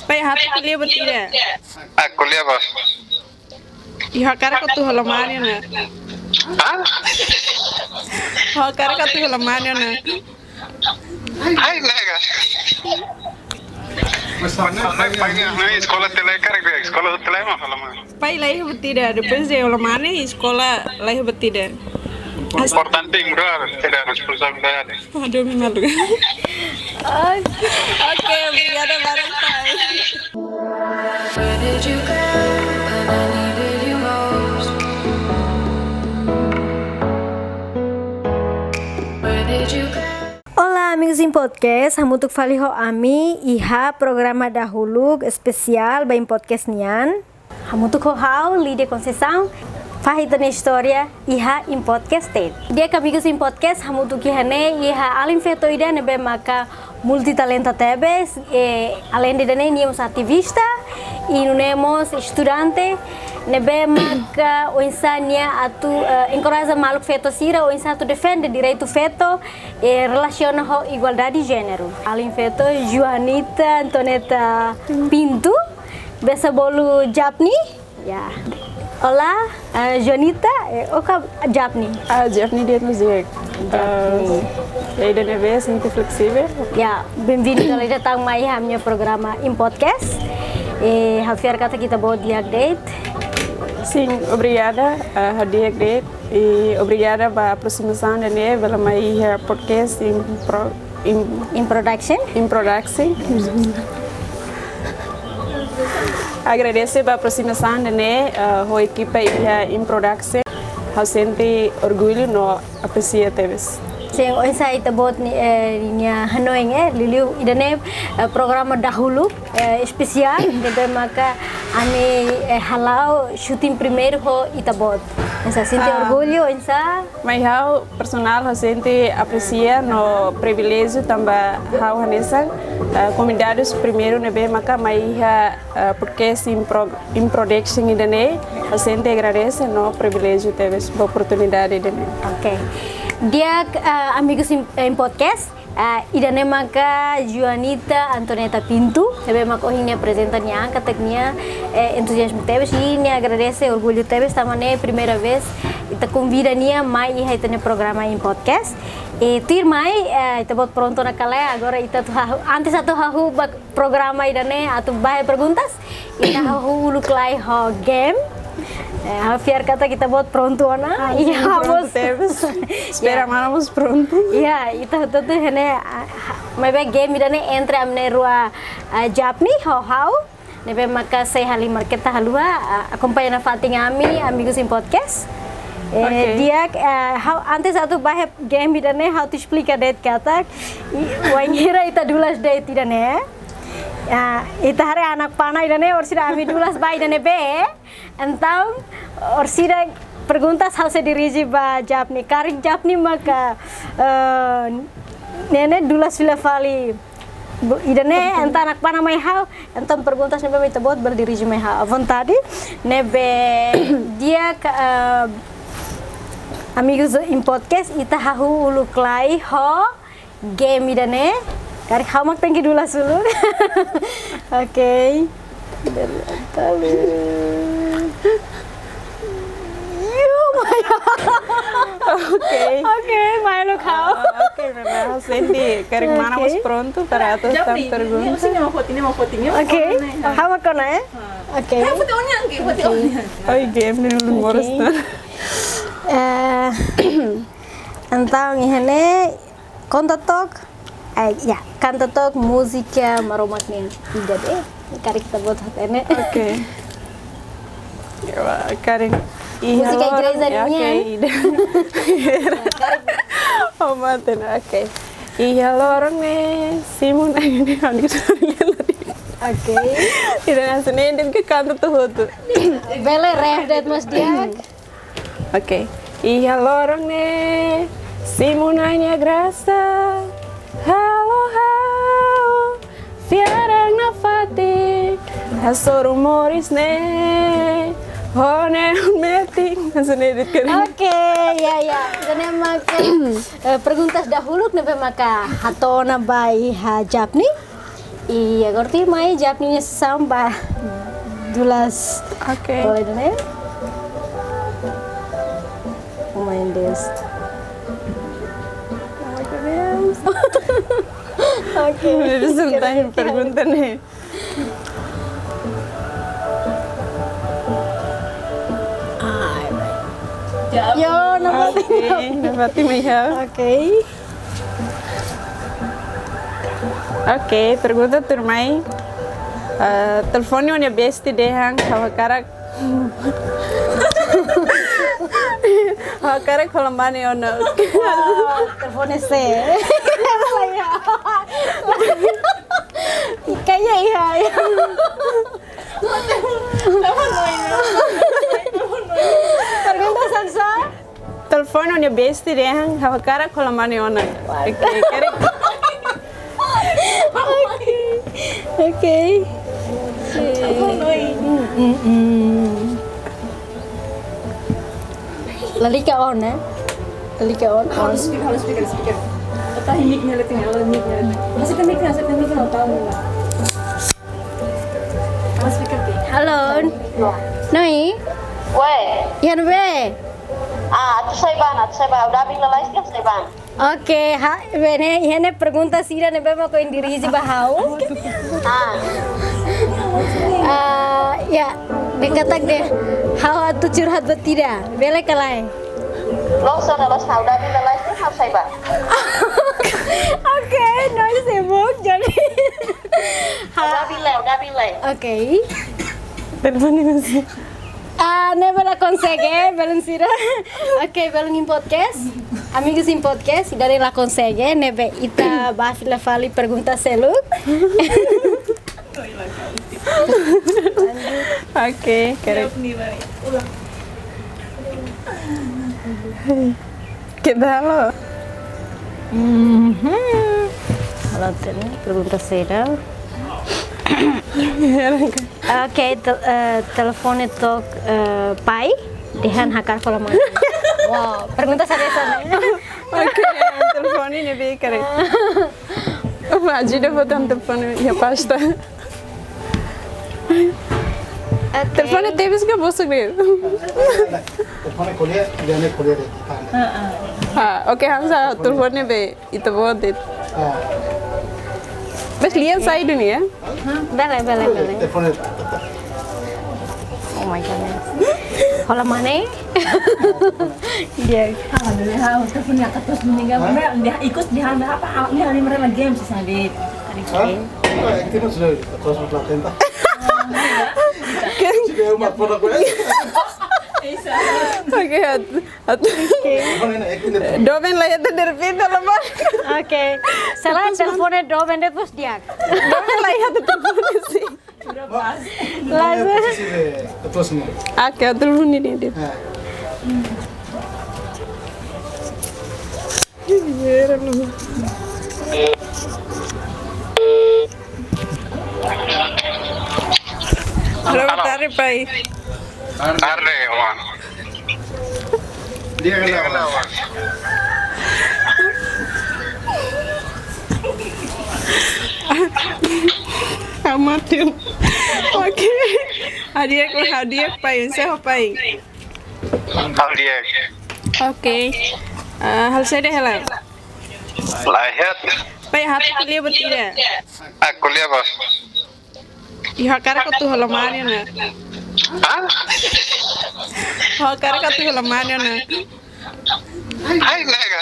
Pai hati kuliah bertida. Kuliah bos. Iha kara ka tu halamanya na. Hah? Ha kara ka tu halamanya na. Hai nega. Paling sekolah telai kara gue, sekolah telai mah kalau mah. Pai lai bertida, depois de halamanya sekolah lai bertida. Importante mudar, tidak responsabilidade. Aduh, malu. Oke, obrigada bareng Pai. Where did you go when I needed you most? Where did you go? Olá, amigos em podcast. Hamutuk faliho ami iha programa dahulu especial bem podcast nian. Hamutuk hau Lídia Conceição. Fahita na história iha em podcast tet. Dia amigos em podcast hamutuk ihane iha alim fetoida nebe maka multitalenta tebes além de dane niemos ativista e nunemos estudante nebe maka o insania atu encoraja maluk feto sira o insatu defende direito feto e relaciona ho igualdade de gênero. Alim feto Joanita Antoneta Pinto besa bolu Japni ya. Olá, Jonita, oka Japni. Japni dia music. Leida Neves, muito flexível. Ya, bem-vindo a Leida Tang Mai hamnya programa em podcast. Hafiar kata kita bawa dia update. Sim, obrigada a dia update e obrigada pela aproximação da neve pela mai podcast In production. Agradeço pela aproximação da a equipe em production. Eu sinto orgulho no aprecia teves. Sim, onsa ita bot ni nya hanoing liliu idane programa dahulu especial debe maka ami halau shooting primeiro ho ita bot. Onsa sinto orgulho onsa. Mas eu personal eu sinto aprecia no privilégio também how hanesa convidados primeiro nebe maka mai porque in production idane eu sinto agradeço no privilégio teves oportunidade idane. Okay. Dia amigos em podcast idane maka Joanita Antoneta Pinto nebe maka ohing apresenta nya kateknya entusiasmo teves e nya agradece orgulho teves tamane primeira vez ita convida nia mai iha ita ne programa em podcast e tir mai ita bot pronto na kale agora ita tu antes atu hahu programa idane atu bahe perguntas ita hahu ulu klai ho game. Hafiar kata kita buat pronto ana. Iya, pronto teves. Esperamos pronto. Iya, itu hene mebe game idane entre amne rua Japni how nebe maka saya hali market halua acompanha na fating ami amigos em podcast. Dia how antes atu bahe game idane how to explica det kata wangira ita dulas det idane. Ita hari anak panah idane orsida ami dulas ba idane be. Então, orsida perguntas hal se dirigi ba Japni. Karik Japni maka nene dulas vila fali. Idane enta anak panah mai hal, então perguntas nebe mai tabot berdirigi mai hal. Vontade nebe dia amigos em podcast ita hahu ulu klai ho game idane. Karik hamak tengki dulas dulu. Oke. Oke, mai lo kau. Oke, memang senti. Kering mana mas pronto para atas tam tergun. Oke, hamak kona Oke. Oi, game ni dulu boros na. Então, ihane kontatok. Ya, kantatok musika maromaknya tidak deh. Karik kita buat hatene. Oke. Ya, kering. Musika igreja niya. Oh, maten. Oke. Iya lorong nih. Simon ini kan gitu. Oke. Tidak nasne din ke kanto tuh. Bele ref det mas dia. Oke. Iya lorong nih. Simon hanya grasa. Halo halo. Fiarang na fatik. Haso rumores ne. Hone meeting senedit kan. Oke, ya. Dan maka perguntas dahulu nebe maka hatona bai ha Japni. E agora tem mais jawab niya sa samba. Dulas. Oke. Boleh dulu ya? Main des. Oke. Udah sentahin pergunta nih. Yo, nama Oke, dapat Maya. Oke. Oke, pergunta turmai. Telefone onde besti dehang hawakarak. Hawakarak kolambani ono. Teleponnya se. Kayaknya iya. Pergunta Sansa. Telefone onde besti dehang hawakarak kolambani ono. Oke, kerek. Oke. Lalika on ya? Lalika on. Harus speaker. Tahu mic-nya lihat mic-nya. Masukkan mic-nya nggak tahu. Harus speaker deh. Halo. Noi. Weh, Yan be. atu saya udah bilang lagi kan saya bang. Oke, ini pergunta sira ne bema ko indiri si bahau. Ya, dekatak deh. How atu curhat betida. Bele kalai. Lo sana lo udah bilang lagi kan saya bang. Oke, noi sibuk jadi. Udah bilang. Oke. Telefone masih. Ne bela consegue, belum sira. Oke, belum in podcast. Amigos in podcast, dari la consegue, nebe ita bafila fali pergunta seluk. Oke, kerek. Kita halo. Halo, tadi pergunta sera. Oke, teleponnya tok pai dengan hakar kalau mau. Wow, pergunta sana. Oke, telefone ini be kerek. Ajuda foto telefone ya pasta. Telefone teve que você ver. Telefone kuliah, dia nih kuliah di kan. Oke, Hamza, telefone be itu bodet. Mas lihat saya dulu ya. Bele. Telefone Oh my goodness. Kalau mana? Dia. Alhamdulillah, teleponnya terus meninggal. Dia ikut di hal apa? Ini hari mereka game sih sadit. itu kan sudah terus berlatih tak. Juga umat produk gue. Oke, domen lah itu dari pintu lemah. Oke. Salah teleponnya domen deh terus dia. Domen lah itu teleponnya sih. Langsung. Terus nih. Oke, telepon ini dia. Halo, tarik pai. Arre, Wan. Dia kenal. Amatir. Oke. Hadiah pai, saya pai. Hal dia. Oke. Hal saya deh lah. Lahir. Pai hati kuliah bertida. Aku lihat bos. Iha kara ko tu halamanya na. Hah? Ha kara ko tu halamanya na. Hai nega.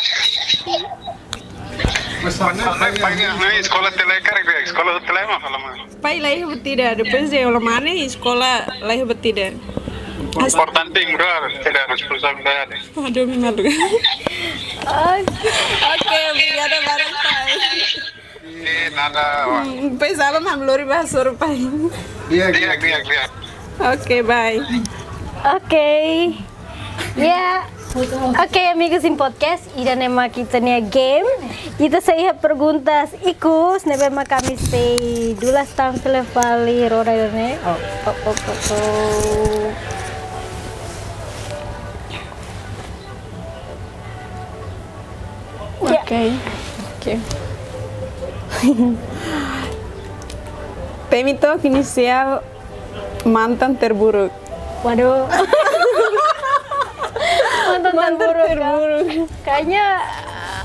Pakai sekolah telai karek dia. Sekolah telai mah kalau mah. Pai lai bertida. Depois de halamanya sekolah lai bertida. Importante bro. Tidak harus berusaha deh. Aduh, malu. Oke, obrigada barang pai. Nada. Pai salam ham lori bahasa pai. Dia. Oke, bye. Oke. Ya. Oke, amigos in podcast, ida nema kita nia game. Kita saya perguntas ikus, nebema kami stay dulas tam telefali roda ne. Oke. Temi talk inisial mantan terburuk. Waduh. mantan terburuk. Terburuk. Kayaknya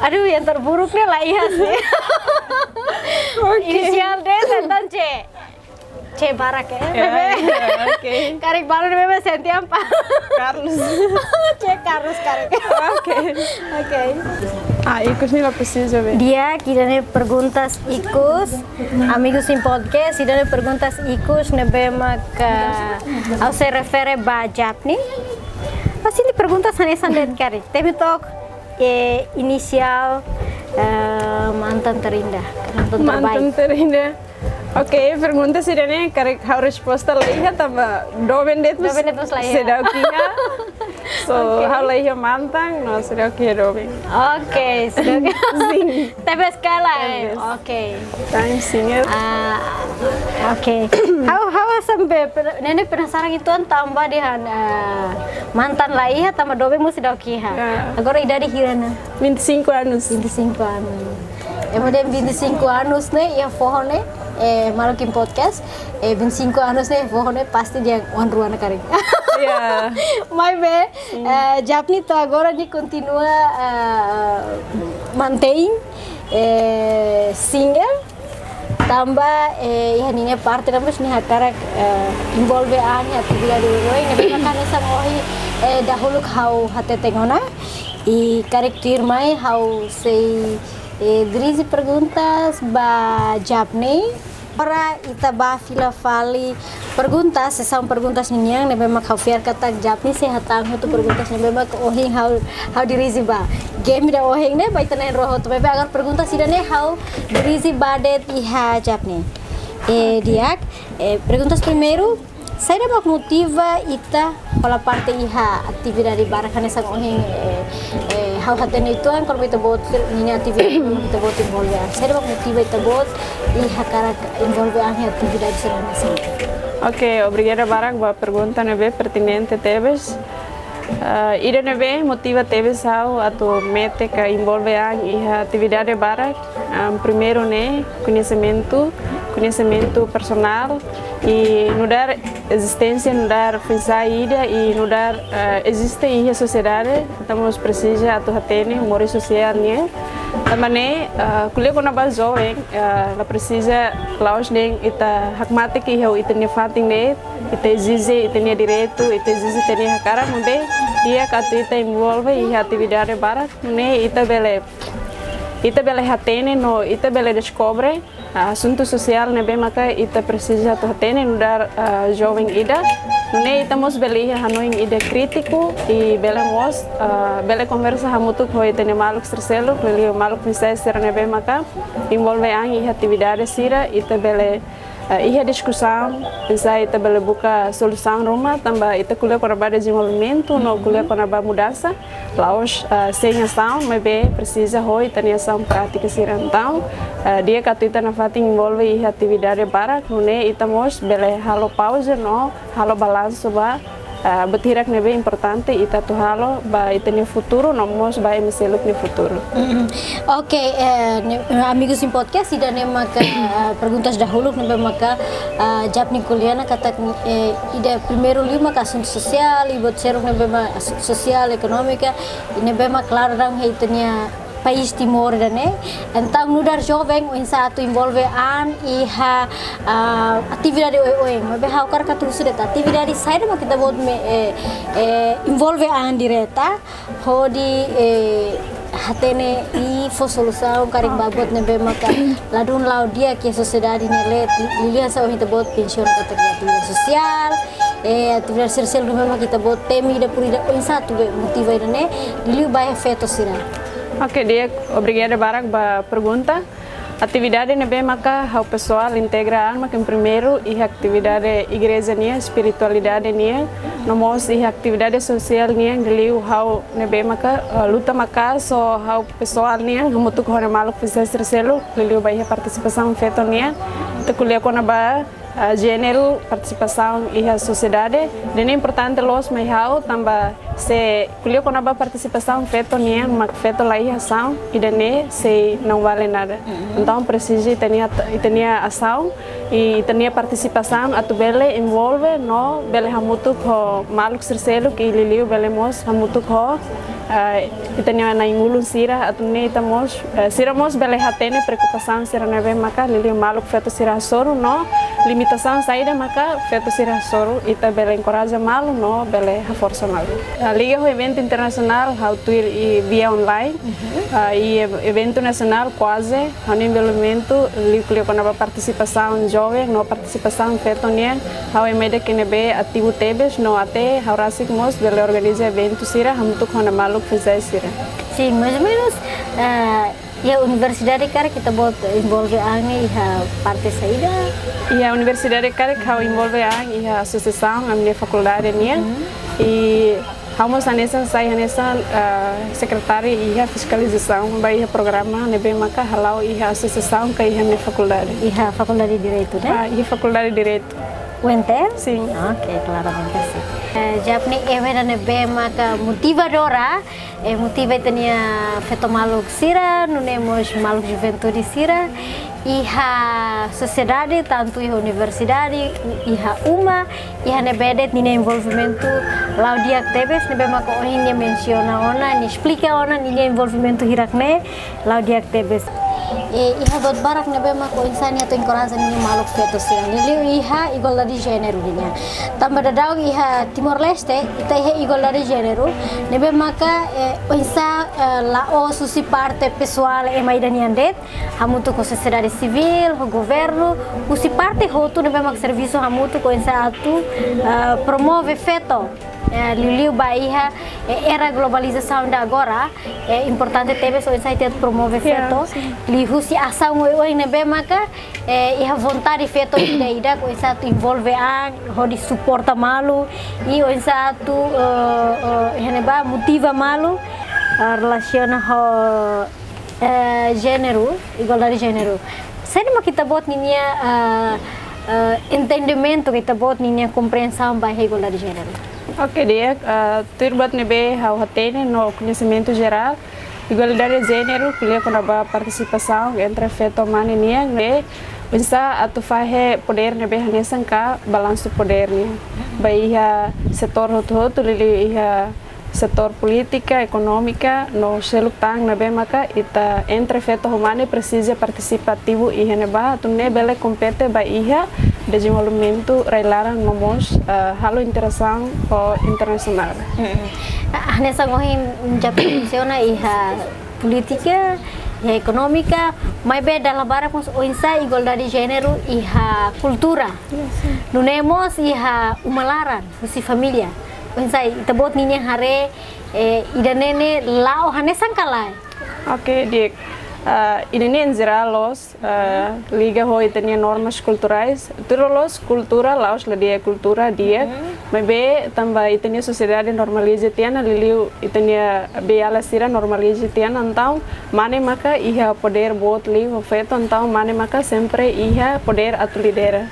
aduh yang terburuknya Laiha sih. Inisial D Sentan C. C Barak ya. Oke. Karek baru memang senti apa? Carlos. C Carlos Karek. Oke. Oke. Ah, Ikus nih lah precisa ver. Dia kidane perguntas ikus, amigos em podcast, kidane perguntas ikus nebema que ao se refere ba Japni. Assim de perguntas hanesan det kari. Temi talk inisial mantan terindah, mantan terbaik. Mantan terindah. Oke, pergunta sih dene karek hau resposta Laiha tambah doben det Plus Laiha. sedau kia. So, hau Laiha mantan, no sedau kia doben. Oke, sudah. Tapi skala. Oke. Time singer. Oke. How sampai nenek penasaran itu tambah dihan mantan Laiha tambah dobe musi dau kiha. Agora idade hirana 25 anos. 25 anos. Kemudian 25 anos nih ya forrone Malukin podcast 25 anos nih forrone pasti dia wan ruana kari. Yeah. My bad. Japni to agora ni continua mantém single tambah ini parte tambah nih hakarak involve ani atividade roi ne makanya sang ohi dahulu kau hate tengona e karakter mai hau sei Drizzy perguntas ba Japni. Ora ita ba fila fali perguntas sesam perguntas ninyang ne memang kau fiar kata Japni sehatang tu perguntas ne memang ohing how Drizzy ba game da ohing ne ba itanen roho tu bebe agar perguntas idane how Drizzy badet iha Japni. Diak perguntas primeiro saya mak motiva ita pela parte iha atividade barakan sang ohing how hatene itu an kalau kita buat ini atividade kita buat involve saya mak motiva ita buat iha karak involve an atividade sang. Ok, obrigada Barak ba pergunta nebe pertinente teves. Ida nebe motiva teves ao atu mete ka envolve an iha atividade Barak. Primeiro ne conhecimento personal e no dar existência, no dar ida e no dar existe em sociedade, estamos precisa atu hatene humor social né. Também kuliah kona ba jovem, ela precisa laos nem ita hakmate que eu ita fating ne, ita exige ita direito, ita exige ita hakara mbe dia katu ita envolve em atividade barat ne ita bele hatene no ita bele descobre assunto social ne bem maka ita precisa tu hatene no dar jovem ida ne ita mos bele hanoing ida crítico e bele conversa hamutu ko ita ne maluk tercelo bele maluk bisa ser ne bem maka envolve ang i atividade sira ita bele iha discussão, pensar ita bele buka solução rumah tambah ita kuliah kona ba desenvolvimento no kuliah kona ba mudança laos sem ação mebe precisa hoi tani ação prática sira então dia katu ita na fating envolve iha atividade barak nune ita mos bele halo pausa no halo balanço ba betirak nebe importante ita tu halo ba ita ni futuro no mos ba emeseluk ni futuro. Oke, amigos em podcast ida ne maka perguntas dahulu nebe maka Japni kuliah kata ida primeiro lima assunto social e bot seruk nebe social econômica nebe maka claro rang heitnya país Timor dane então no dar jovem o satu envolve an iha atividade oeng mabe hau kar katu sudah atividade saya mak kita buat envolve an direta hodi hatene i fo solução karing babot nebe maka ladun lau dia que sociedade nelet lilia sa kita buat pensiun atividade sosial atividade social memang kita buat temi da purida o satu motiva dane liu vai afeto sira. Ok, dia obrigada Barak ba pergunta. Atividade nebe maka hau pessoal integra alma que primeiro e atividade igreja nia espiritualidade nia nomos e atividade social nia deliu hau nebe maka luta maka so hau pessoal nia mutu ko malu pisa tercelo deliu ba participação feito nia te kuliah kona ba gênero participação e a sociedade dan importante los mai hau tamba se kuliah quando a participação feito nia mas feito lá e ação e daí se não vale nada. Então precisa ter ação e ter participação a tu bele envolve no bele hamutu ko maluk serselo que liliu bele mos hamutu ko itanya na ingulun sira atune itamos siramos bele hatene preocupação sira neve maka liliu maluk feito sira soru no limitação saída maka feito sira soru ita bele encoraja malu no bele força malu. Liga o evento internacional how to ir via online e evento nacional quase o envolvimento liga com a participação jovem no participação feito nia how é meio que nebe ativo tebes no até how rasik mos bele organiza evento sira hamutu com a malu fazer sira. Sim, mais ou menos e a universidade cara kita buat envolve angin a parte saída. E a universidade cara que envolve angin e a associação a minha faculdade nia e vamos nessa sai nessa secretária e a fiscalização vai o programa nebe maka halau e a associação que é a minha faculdade. E a faculdade de direito, né? E a faculdade de direito. UNTER? Sim. Ok, claramente sim. Japni evera nebe maka motivadora, motiva tenia feto maluk sira, nunemos maluk juventude sira, e a sociedade, tanto a universidade, e a UMA, e a nebede nine envolvimento lá o dia que tebes, nebe maka ohinha menciona ona, ni explica ona nine envolvimento hirakne lá o dia que tebes. Iha buat barak nebe mako insani atau encoraja ni maluk feto sira niliu iha igualdade de gênero dinya tambah dadau iha Timor Leste ita iha igualdade de gênero nebe maka insa lao susi parte pessoal e maidani andet hamutu ko sociedade civil o governo usi parte hotu nebe mak serviço hamutu ko insa atu promove feto Liliu Bahia era globalização da agora é importante ter so insight promover feto lihu si ação oi nebe maka e a vontade feto ida ko isa tu envolve a hodi suporta malu e o isa tu heneba motiva malu relaciona ho gênero igualdade de gênero sendo uma kita bot ninya entendimento kita bot ninya compreensão by igualdade de gênero. Ok, dia, turbat nebe how hatene no conhecimento geral, igualdade de gênero, kuliah com a participação entre feto humano e né, bisa atu fahe poder nebe hanesan ka balanço poder né, baia setor hotu lili iha setor política, econômica, no selutang nebe maka ita entre feto humano precisa participativo e neba tu ne bele compete baia desenvolvimento railaran momos halo interação internacional. Nessa ngohin Japon funciona iha política, iha econômica, mas bem dalam barang pun oinsa igualdade de gênero iha cultura. Nunemos iha umalaran, usi família. Oinsa itabot ninya hare idanene lao hanesan kalai. Ok, dik. Ini em geral los liga hoi tenia normas culturais turolos cultura laos la dia cultura dia mas be também tenia sociedade normaliza tiana liliu tenia be ala sira normaliza tiana então mane maka iha poder bot li o feito então mane maka sempre iha poder atu lidera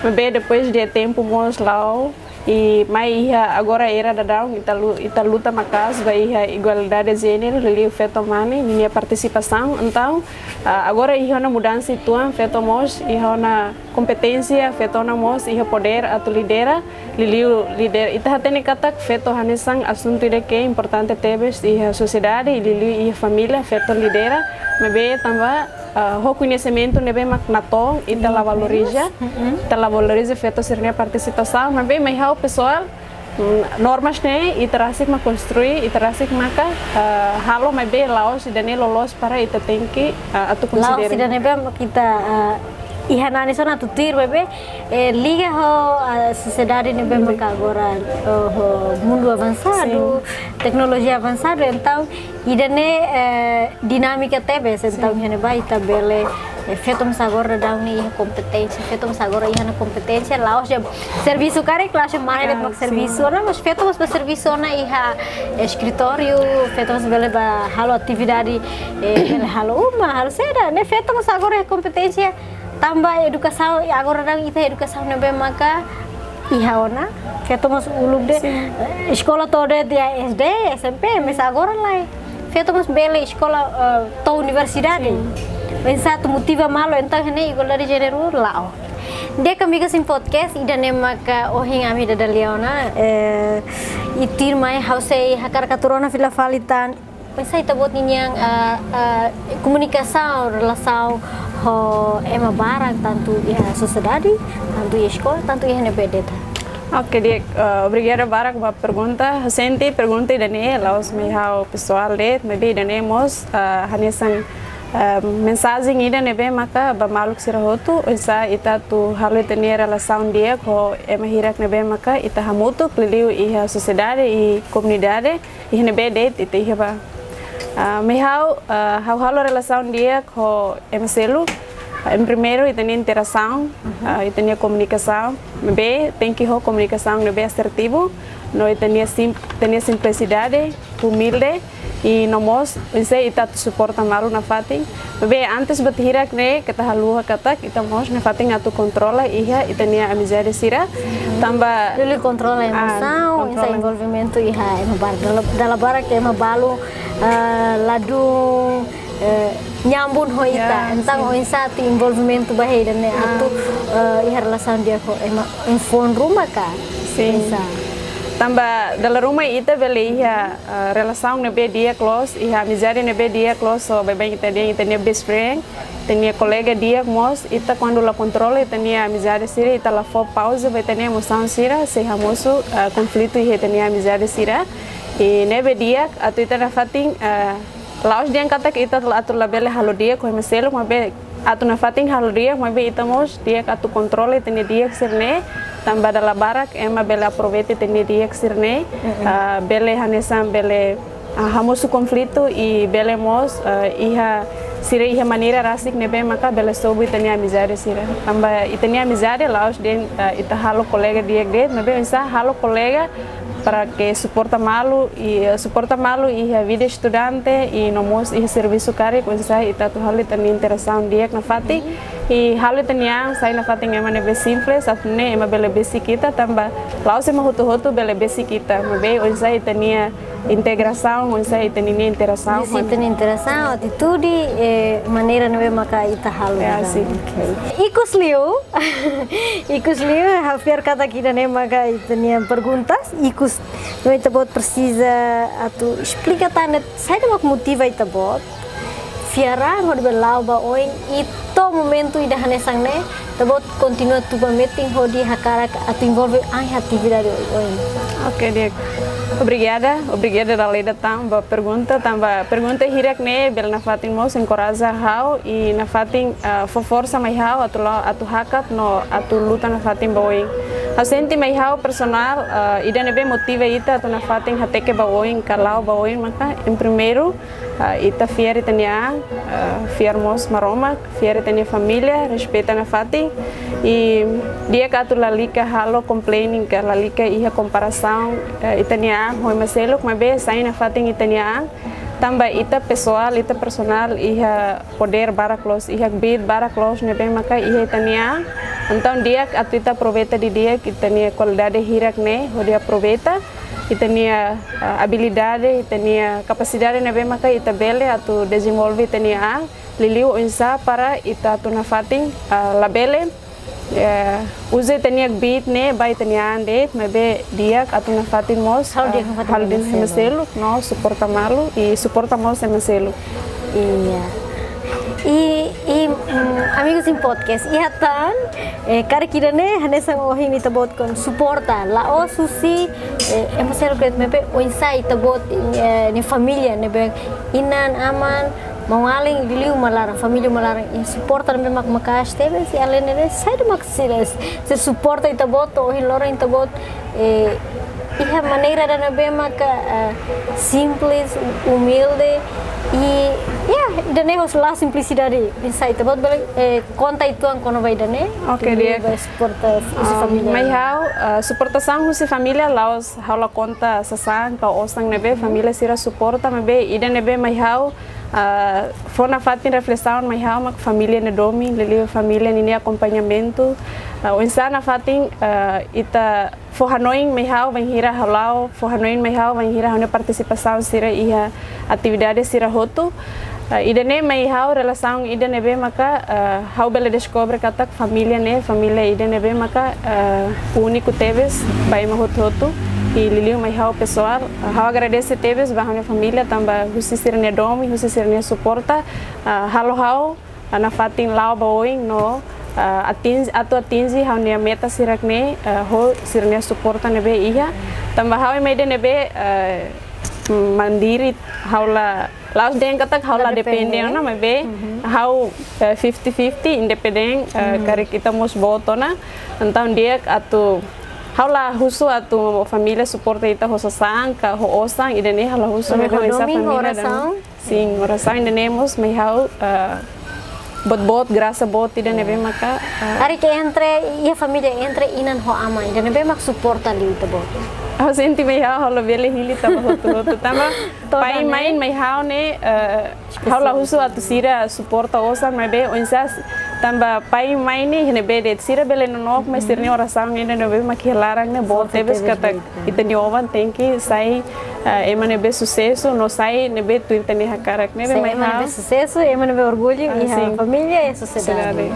mas be depois de tempo mos lao e mais agora era da down ita luta macas vai igualdade de gênero liliu feito mane minha participação então agora iha na mudança ituan feito mos iha na competência feito na mos iha poder atu lidera liliu líder ita hatene katak feito hanesang assunto de que importante tebes iha sociedade liliu iha família feito lidera mebe tambah o conhecimento nebe mak natong ita la valoriza feito sirne participação mas bem mais o pessoal normas ne ita rasik ma construir ita rasik maka halo mas bem laos dane lolos para ita tem que atu considera laos dane be kita ihanani sona tutir bebe liga ho sociedade nebe maka agora ho mundo avançado tecnologia avançada então idane dinâmica tebes então hene vai tabele fetum agora da uni competência fetum agora ihana competência laos de serviço cara classe mana de serviço na mas fetum para serviço na iha escritório fetum bele ba halo atividade halo uma halo seda ne fetum agora competência tambah edukação agora dang ita edukação nebe maka Ihaona, feto mas ulug de escola toda dia SD, SMP, mas agora lá feto mas bela escola to universidade. Mas satu motiva malo entah ini igual dari general lao. Dia kami kasih podcast ida nema ka ohing ami da Leona itir mai hause hakar katurona fila falitan. Pensa ita bot ninyang komunikação, relação ho ema barang tanto ia sociedade, tanto ia escola, tanto ia nebedeta. Ok, Diek, obrigada Barak pela pergunta. Recente pergunta idane, laos me hau pessoal det, me be idane mos hanesang mensagem ida nebe maka ba maluk sirahotu, isa ita tu halu itania relação dia ko ema hirak nebe maka ita hamutu kliliu iha sociedade e comunidade e nebe det ita iha ba me hau halu relação dia ko ema selu. Em primeiro, eu tenho interação, eu tenho comunicação, tem que ter comunicação assertiva, eu tenho simplicidade, humilde e nós, você está suporta malu na fating, antes bertirak ne kita haluha katak, kita nós na fating atu controla iha, eu tenho amizade sira, tambah Ele controla a emoção, esse envolvimento iha, dalam barang que ema balu ladu nyambun hoita entang oinsa tu envolvimento bahaya dan atu iha relação dia ko ema phone rumah ka sim tambah dalam rumah ita beli iha relação nebe dia close iha amizade nebe dia close so bem kita dia ita best friend tenia colega dia mos ita quando la controla tenia amizade sira ita la for pausa vai tenia emoção sira se hamoso conflito iha tenia amizade sira e nebe dia atu ita na fating laos dia kata kita atu labele halo dia ko meselo mabe atu na fating halo dia mabe itamos dia atu controle tenia dia sirne tambah dalam barak ema bele aproveite tenia dia sirne bele hanesam bele hamosu conflito e bele mos iha sira iha maneira rasik nebe maka bele sobu tenia amizade sira tambah itenia amizade laos dia ita halo colega dia gret mabe insa halo colega para que suporta malu e a vida estudante e nomos e serviço cari com sai ita tu hal tani interação dia na fati e hal tania sai na fati ema nebe simples atune ema bele besi kita tamba laos ema hotu bele besi kita mabe on sai tania integração on sai tania interação interação atitude maneira nebe maka ita hal assim Ikus liu hampir kata kita nem maka itania perguntas ikus no ita bot precisa atu explica tane sai de motiva ita bot fiara hod belau ba oin ito momento ida hanesang ne tabot continua tu ba meeting hodi hakara atu envolve ai atividade oin. Ok, Diek. Obrigada da lei da tamba pergunta hirak ne bel na fatin mos encoraja hau e na fatin força mai hau atu hakat no atu luta na fatin boing. A senti mai hau personal ida nebe motiva ita atu na fatin hateke boing kalau boing maka em primeiro ita fiere tenia fier mos maroma fiere tenia família respeita na fatin e dia ka atu lalika halo complaining ka lalika iha comparação itania hoi maselo kuma be sai na fating itania tambah ita pessoal ita personal iha poder baraklos iha bid baraklos nebe maka iha itania então dia atu ita aproveita de dia que tenia qualidade hirak ne dia aproveita itania habilidade itania capacidade nebe maka ita bele atu desenvolve itania liliu insa para ita atu na fating labele uze tenia beat ne bai tenia ande mabe dia atu na fatin mos hal din meselo no suporta malu e suporta mos meselo iya amigos em podcast ihatan kare kirane hanesang ohing itabot kon suporta la o susi emoselo kret mepe o insai itabot ni familia ne be inan aman mangaling diliu malarang família malarang e suporta me mak makas tebe si alene ne sai de mak se suporta itabot o hilora itabot iha maneira da be mak simples humilde e dane hos la simplicidade insai itabot conta itu ang kono vai dane okay dia suporta si família mai hau suportação si família laos hala conta sasang ka osang nebe família sira suporta mebe ida nebe mai hau foi na fatin reflexão mas há uma família ne domi lelio família ne acompanhamento Insana fating ita forhanoing mehau banhira halau forhanoing mehau banhira hone participação sira iha atividade sira hotu idane mehau relação idane be maka hau bela descobre katak família idane be maka único teves bai ma hotu e liliu mehau pessoal hau agradece teves ba hone família tamba husi sira ne domi husi sira ne suporta hau na fating lau baoing no atingi haunia meta sirakne ho sirne suporta nebe iya tambah hau mede nebe mandiri haula laos den katak haula depende na mebe hau 50-50 independen kari kita mus botona então dia atu haula husu atu família suporta ita ho sasang ka ho osang idene haula husu me esa família dan sim oração idene mus me hau bot graça bot tidak nebe maka Ari que entre ia família entre inan ho ama ida nebe mak suporta li ita bot. Aku senti mai hau halo bele hili tama hotu tama pai main mai hau ne hau la husu atu sira suporta osan mai be onsas tamba pai main ne nebe det sira bele no nok mai sirni oração ne nebe mak larang ne bot tebes kata ita ni ovan tenki sai ema nebe sucesso no sai nebe tuirta ni hakarak nebe mai hau nebe sucesso ema nebe orgulho e família e sociedade.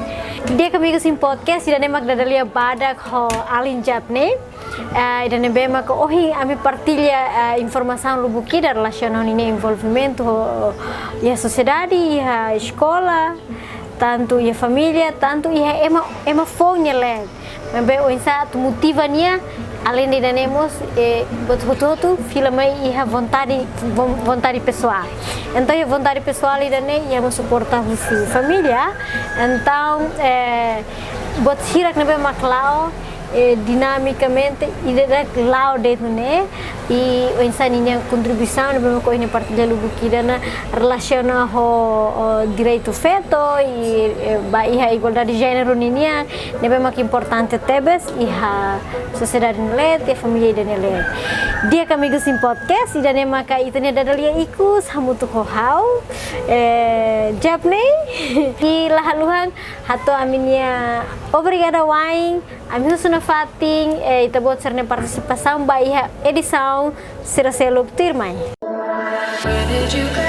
Dia kami ke podcast ida ne mak dadalia badak ho alin japne ida nebe mak ohi ami partilha informação lubuki da relacionado ini envolvimento ya sociedade ya escola tanto ya família tanto ya ema fonha le membe oinsa tu motivania além de danemos betul-betul filme ia vontade pessoal então a vontade pessoal e dane ia suportar a família então buat sirak nebe maklau dinamicamente e de lao dentro né e o insaninha contribuição nebe mako ini partilha lubuki na relaciona ho direito feto e a igualdade de gênero ninia nebe mak importante tebes e a sociedade nelet e a família de nelet dia kami gusin podcast e dane maka itene dadalia ikus hamutu hau japne ki lahaluhan hato aminia obrigada waing ami husuna fating ita bot serne participação ba iha edição sira seluk tirmai. Where did you go?